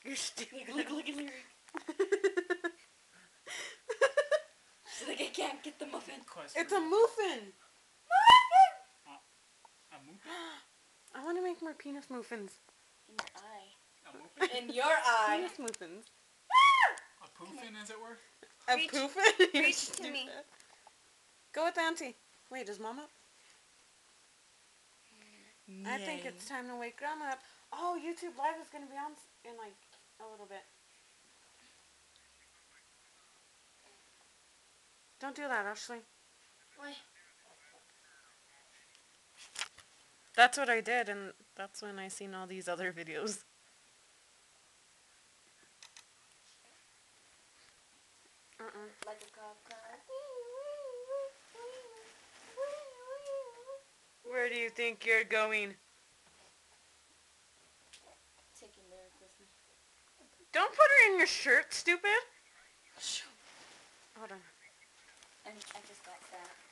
You're stupid. Look at Lyric. She's like, I can't get the muffin. It's a muffin. A muffin? I want to make more penis muffins. In your eye. A muffin? In your eye. Penis muffins. A poofin, as it were? A Reach- poofin? You're reach to me. stupid. Go with Auntie. Wait, is Mom up? I think it's time to wake Grandma up. Oh, YouTube Live is going to be on in like a little bit. Don't do that, Ashley. Why? That's what I did, and that's when I seen all these other videos. Like a cop car. Where do you think you're going? Taking Lyric with me. Don't put her in your shirt, stupid. Hold on. I just got that.